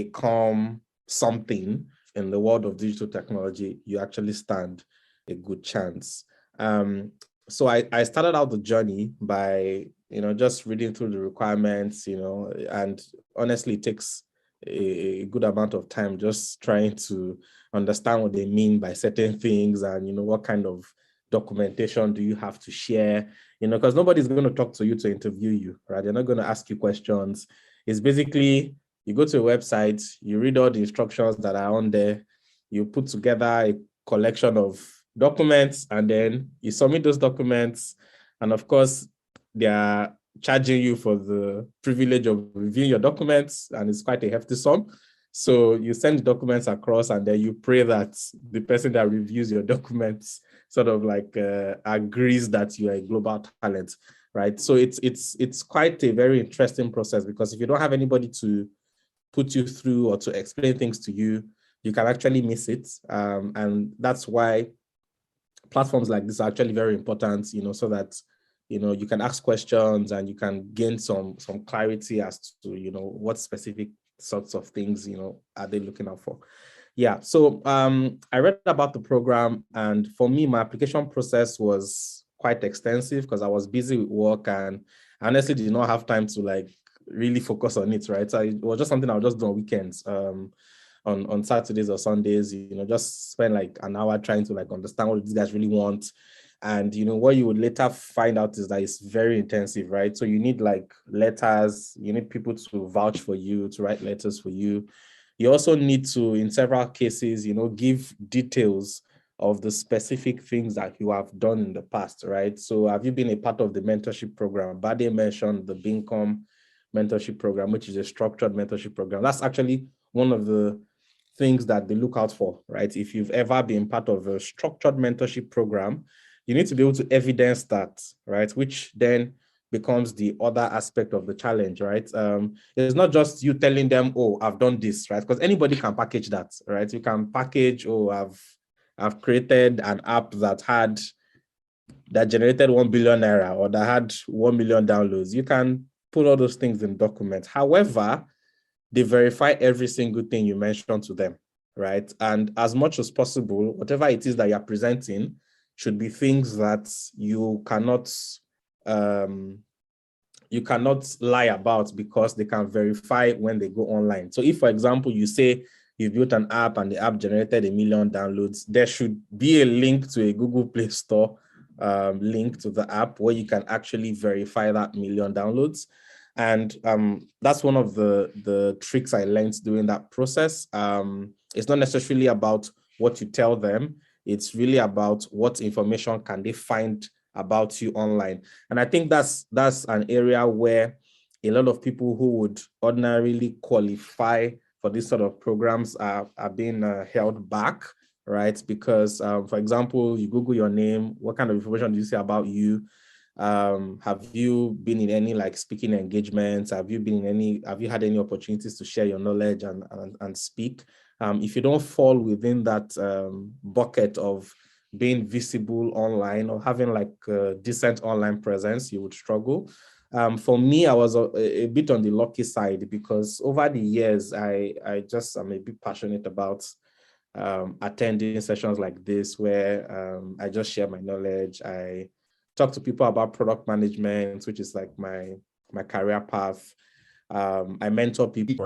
become something in the world of digital technology, you actually stand a good chance. So I started out the journey by, just reading through the requirements, and honestly, it takes a good amount of time just trying to understand what they mean by certain things and, what kind of documentation do you have to share, because nobody's going to talk to you to interview you, right? They're not going to ask you questions. It's basically, you go to a website, you read all the instructions that are on there, you put together a collection of documents, and then you submit those documents. And of course, they are charging you for the privilege of reviewing your documents, and it's quite a hefty sum. So you send the documents across, and then you pray that the person that reviews your documents sort of like agrees that you are a global talent, right? So it's quite a very interesting process, because if you don't have anybody to put you through or to explain things to you, you can actually miss it. And that's why platforms like this are actually very important, so that, you can ask questions and you can gain some clarity as to, what specific sorts of things, are they looking out for. Yeah, so I read about the program, and for me, my application process was quite extensive because I was busy with work and I honestly did not have time to like really focus on it, right? So it was just something I would just do on weekends, on Saturdays or Sundays, just spend like an hour trying to like understand what these guys really want. And, what you would later find out is that it's very intensive, right? So you need like letters, you need people to vouch for you, to write letters for you. You also need to, in several cases, give details of the specific things that you have done in the past, right? So have you been a part of the mentorship program? Bade mentioned the Bincom mentorship program, which is a structured mentorship program. That's actually one of the things that they look out for, right? If you've ever been part of a structured mentorship program, you need to be able to evidence that, right? Which then becomes the other aspect of the challenge, right? It's not just you telling them, oh, I've done this, right? Because anybody can package that, right? You can package, oh, I've created an app that generated 1 billion naira or that had 1 million downloads. You can put all those things in documents. However, they verify every single thing you mentioned to them, right? And as much as possible, whatever it is that you're presenting should be things that you cannot lie about, because they can verify when they go online. So if, for example, you say you built an app and the app generated 1 million downloads, there should be a link to a Google Play Store link to the app where you can actually verify that 1 million downloads. And that's one of the tricks I learned during that process. It's not necessarily about what you tell them. It's really about what information can they find about you online. And I think that's an area where a lot of people who would ordinarily qualify for these sort of programs are being held back, right? Because, for example, you Google your name, what kind of information do you say about you? Have you been in any like speaking engagements? Have you had any opportunities to share your knowledge and speak? If you don't fall within that bucket of being visible online or having like a decent online presence, you would struggle. For me, I was a bit on the lucky side, because over the years, I'm a bit passionate about attending sessions like this, where I just share my knowledge. I talk to people about product management, which is like my career path. I mentor people